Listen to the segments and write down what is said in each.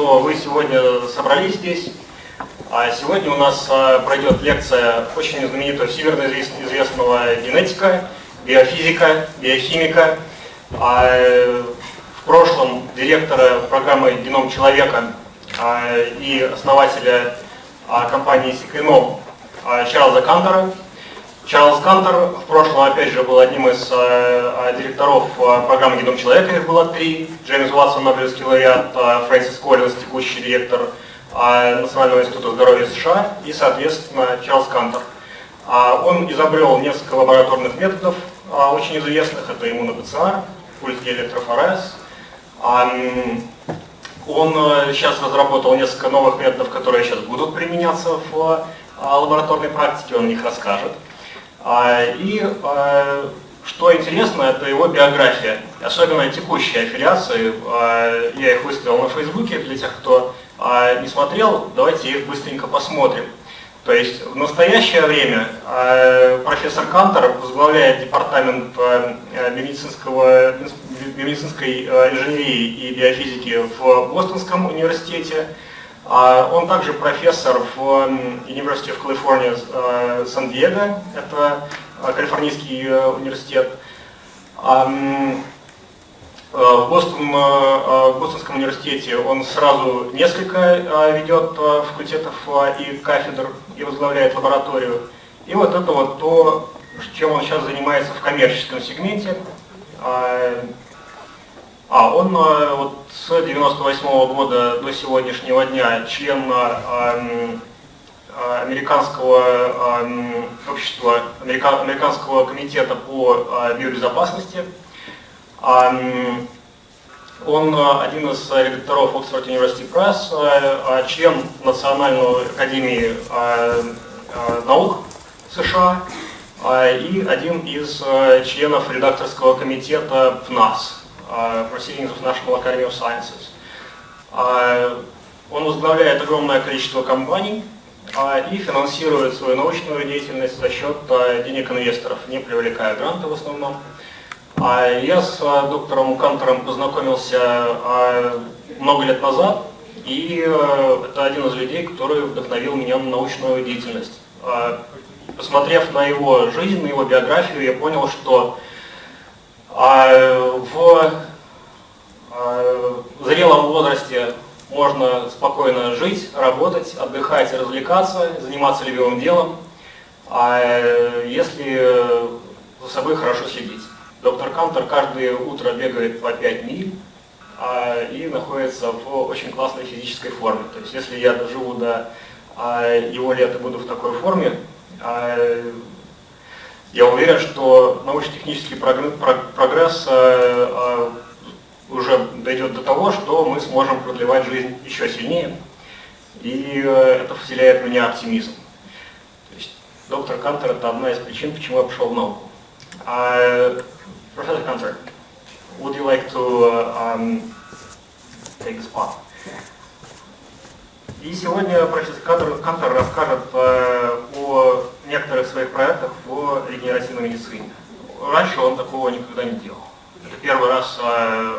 что вы сегодня собрались здесь. Сегодня у нас пройдет лекция очень знаменитого, всемирно известного генетика, биофизика, биохимика, в прошлом директора программы «Геном человека» и основателя компании Sequenom Чарльза Кантора. Чарльз Кантор в прошлом, опять же, был одним из директоров программы «Геном человека», их было 3. Джеймс Уотсон, Нобелевский лауреат, Фрэнсис Коллинз, текущий директор Национального института здоровья США и, соответственно, Чарльз Кантор. Он изобрел несколько лабораторных методов, очень известных, это иммуно-ПЦР, пульс-электрофорез. Он сейчас разработал несколько новых методов, которые сейчас будут применяться в лабораторной практике, он о них расскажет. И что интересно, это его биография, особенно текущие аффилиации. Я их выставил на Фейсбуке, для тех, кто не смотрел, давайте их быстренько посмотрим. То есть в настоящее время профессор Кантор возглавляет департамент биомедицинской инженерии и биофизики в Бостонском университете. Он также профессор в University of California Сан-Диего, это Калифорнийский университет. В Бостонском университете он сразу несколько ведет факультетов и кафедр и возглавляет лабораторию. И вот это вот то, чем он сейчас занимается в коммерческом сегменте. Он вот с 1998 года до сегодняшнего дня член американского общества, американского комитета по биобезопасности. Он один из редакторов Oxford University Press, член Национальной академии наук США и один из членов редакторского комитета ПНАС. Proceedings of National Academy of Sciences. Он возглавляет огромное количество компаний и финансирует свою научную деятельность за счет денег инвесторов, не привлекая гранты в основном. Я с доктором Кантором познакомился много лет назад, и это один из людей, который вдохновил меня на научную деятельность. Посмотрев на его жизнь, на его биографию, я понял, что в зрелом возрасте можно спокойно жить, работать, отдыхать, развлекаться, заниматься любимым делом, если за собой хорошо следить. Доктор Кантор каждое утро бегает по 5 миль и находится в очень классной физической форме. То есть если я доживу до его лет и буду в такой форме, я уверен, что научно-технический прогресс уже дойдет до того, что мы сможем продлевать жизнь еще сильнее, и это вселяет в меня оптимизм. То есть доктор Кантор — это одна из причин, почему я пошел в науку. Professor Cantor, would you like to take the spot? И сегодня профессор Кантор расскажет о некоторых своих проектах в регенеративной медицине. Раньше он такого никогда не делал. Это первый раз,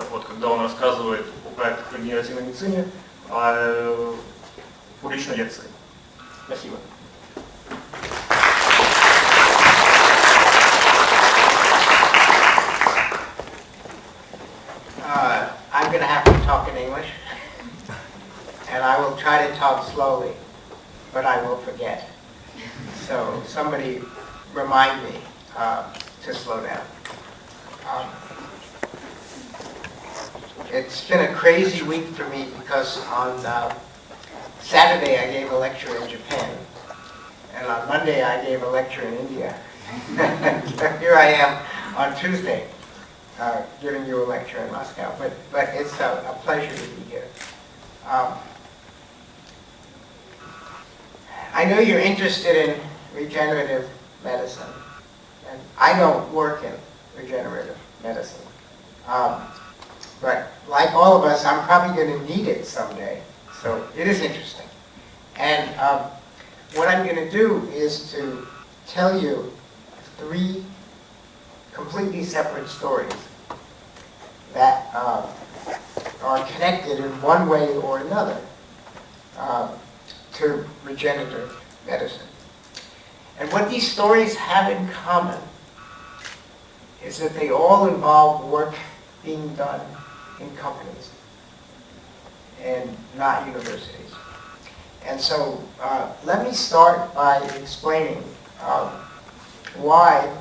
вот, когда он рассказывает о проектах в регенеративной медицине в публичной лекции. Спасибо. I'm going to have to talk in English. And I will try to talk slowly, but I will forget. So somebody remind me to slow down. It's been a crazy week for me because on Saturday I gave a lecture in Japan, and on Monday I gave a lecture in India. Here I am on Tuesday giving you a lecture in Moscow, but it's a pleasure to be here. I know you're interested in regenerative medicine, and I don't work in regenerative medicine. But like all of us, I'm probably going to need it someday, so it is interesting. And what I'm going to do is to tell you 3 completely separate stories that are connected in one way or another to regenerative medicine. And what these stories have in common is that they all involve work being done in companies and not universities. And so let me start by explaining why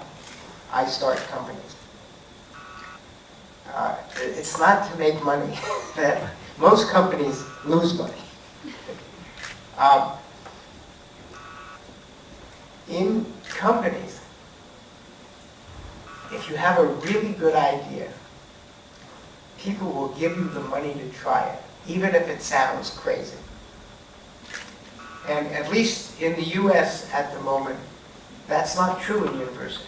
I start companies. It's not to make money. Most companies lose money. In companies, if you have a really good idea, people will give you the money to try it, even if it sounds crazy. And at least in the US at the moment, that's not true in universities.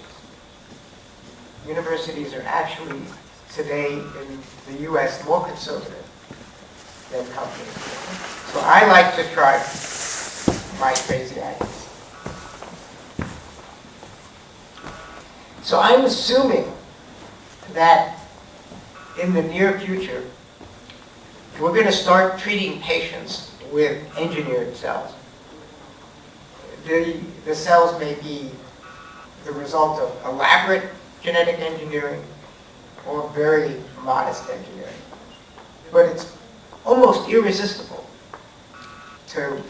Universities are actually, today in the US, more conservative than companies. So I like to try my crazy ideas. So I'm assuming that in the near future, we're going to start treating patients with engineered cells. The cells may be the result of elaborate genetic engineering or very modest engineering. But it's almost irresistible to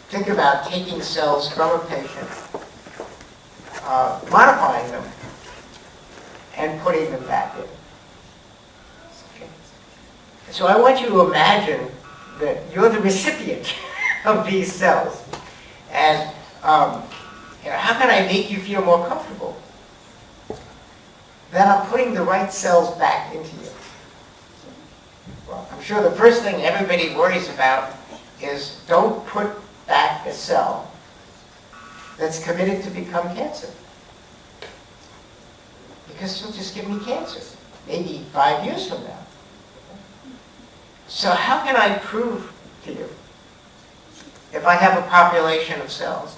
think about taking cells from a patient, modifying them, and putting them back in. So I want you to imagine that you're the recipient of these cells. And how can I make you feel more comfortable? That I'm putting the right cells back into you. Well, I'm sure the first thing everybody worries about is don't put back a cell that's committed to become cancer. Because it'll just give me cancer, maybe 5 years from now. So how can I prove to you, if I have a population of cells,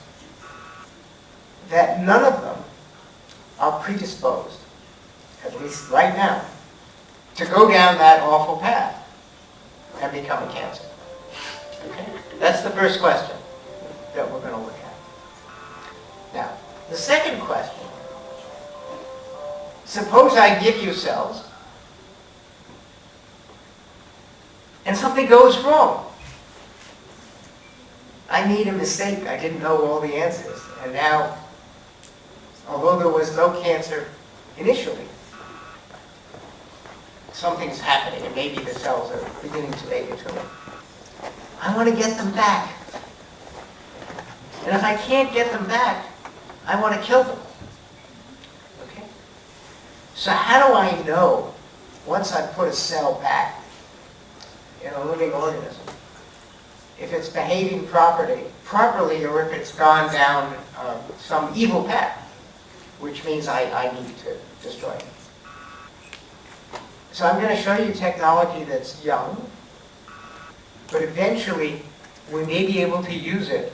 that none of them are predisposed, at least right now, to go down that awful path and become a cancer? Okay? That's the first question that we're going to look at. Now, the second question, suppose I give you cells and something goes wrong. I made a mistake. I didn't know all the answers. And now, although there was no cancer initially, something's happening, and maybe the cells are beginning to make a tumor. I want to get them back. And if I can't get them back, I want to kill them. Okay? So how do I know, once I put a cell back in a living organism, if it's behaving properly, or if it's gone down some evil path, which means I need to destroy it? So I'm going to show you technology that's young, but eventually we may be able to use it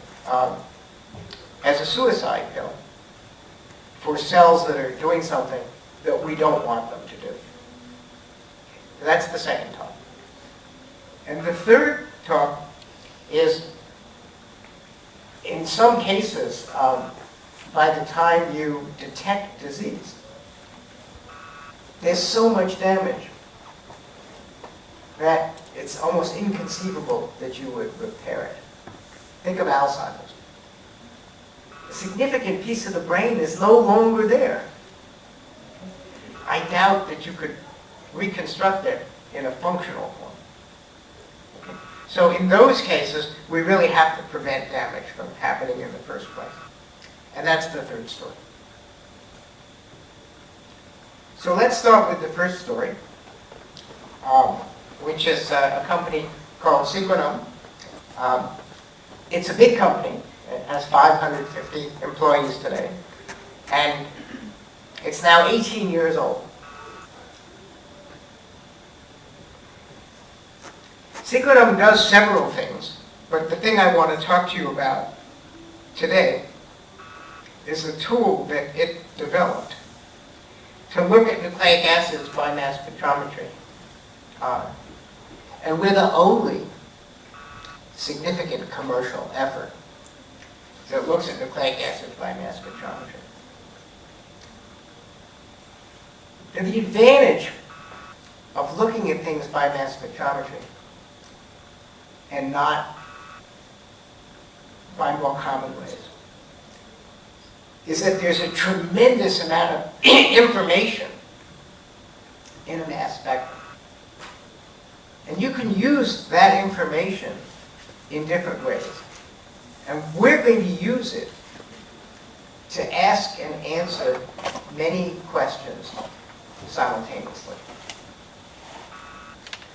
as a suicide pill for cells that are doing something that we don't want them to do. That's the second talk. And the third talk is, in some cases, by the time you detect disease, there's so much damage that it's almost inconceivable that you would repair it. Think of Alzheimer's. A significant piece of the brain is no longer there. I doubt that you could reconstruct it in a functional form. Okay? So in those cases, we really have to prevent damage from happening in the first place. And that's the third story. So let's start with the first story, which is a company called Sequenom. It's a big company. It has 550 employees today. And it's now 18 years old. Sequenom does several things, but the thing I want to talk to you about today is a tool that it developed to look at nucleic acids by mass spectrometry And we're the only significant commercial effort that looks at nucleic acids by mass spectrometry. And the advantage of looking at things by mass spectrometry and not by more common ways is that there's a tremendous amount of information in a mass spectrum. And you can use that information in different ways. And we're going to use it to ask and answer many questions simultaneously.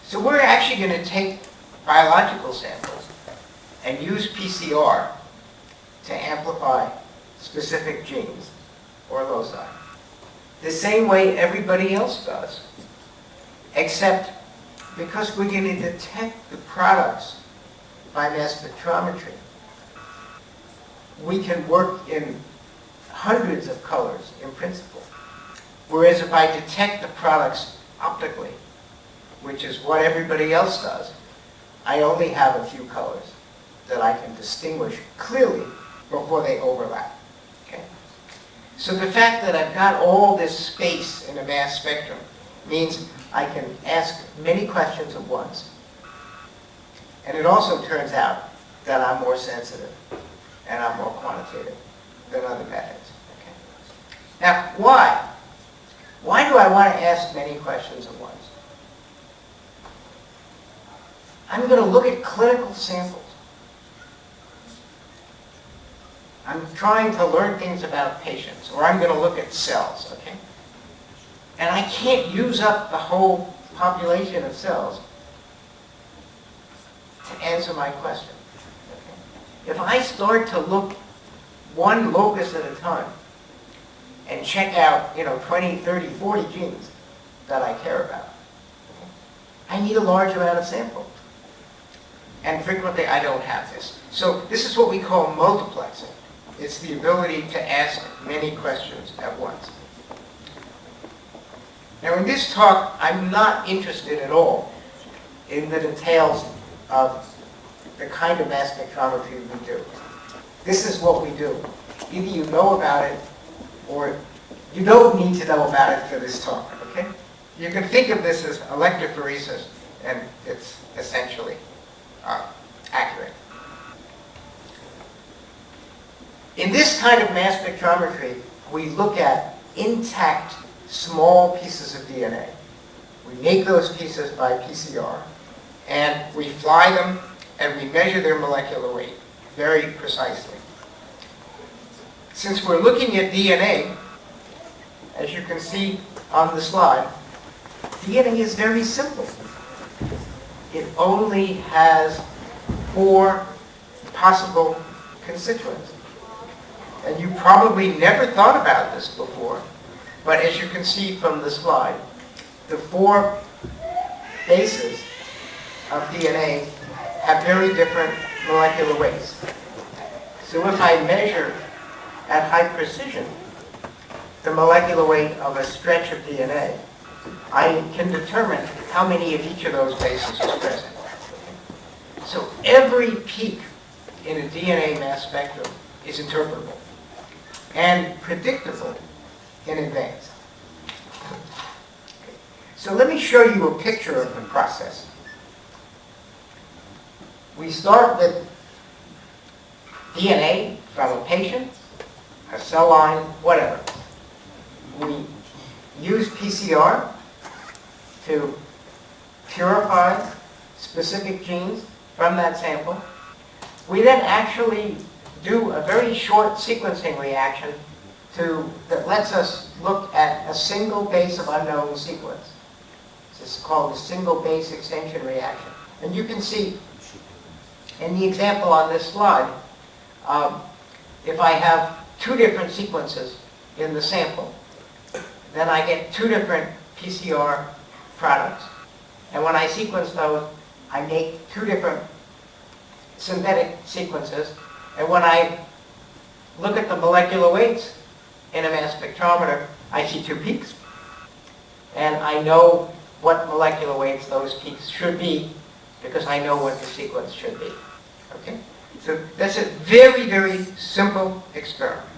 So we're actually going to take biological samples and use PCR to amplify specific genes or loci, the same way everybody else does, except because we're going to detect the products by mass spectrometry, we can work in hundreds of colors in principle. Whereas if I detect the products optically, which is what everybody else does, I only have a few colors that I can distinguish clearly before they overlap. Okay? So the fact that I've got all this space in a mass spectrum means I can ask many questions at once. And it also turns out that I'm more sensitive and I'm more quantitative than other methods. Okay? Now, why? Why do I want to ask many questions at once? I'm going to look at clinical samples. I'm trying to learn things about patients, or I'm going to look at cells, okay? And I can't use up the whole population of cells to answer my question. Okay? If I start to look one locus at a time and check out, 20, 30, 40 genes that I care about, okay, I need a large amount of sample. And frequently I don't have this. So this is what we call multiplexing. It's the ability to ask many questions at once. Now in this talk, I'm not interested at all in the details of the kind of mass spectrometry we do. This is what we do. Either you know about it or you don't need to know about it for this talk, okay? You can think of this as electrophoresis, and it's essentially accurate. In this kind of mass spectrometry, we look at intact small pieces of DNA. We make those pieces by PCR, and we fly them, and we measure their molecular weight very precisely. Since we're looking at DNA, as you can see on the slide, DNA is very simple. It only has 4 possible constituents. And you probably never thought about this before, but as you can see from the slide, the 4 bases of DNA have very different molecular weights. So if I measure at high precision the molecular weight of a stretch of DNA, I can determine how many of each of those bases is present. So every peak in a DNA mass spectrum is interpretable and predictable in advance. So let me show you a picture of the process. We start with DNA from a patient, a cell line, whatever. We use PCR to purify specific genes from that sample. We then actually do a very short sequencing reaction that lets us look at a single base of unknown sequence. This is called the single base extension reaction. And you can see in the example on this slide, if I have 2 different sequences in the sample, then I get 2 different PCR products. And when I sequence those, I make 2 different synthetic sequences. And when I look at the molecular weights in a mass spectrometer, I see 2 peaks. And I know what molecular weights those peaks should be, because I know what the sequence should be. Okay? So that's a very, very simple experiment.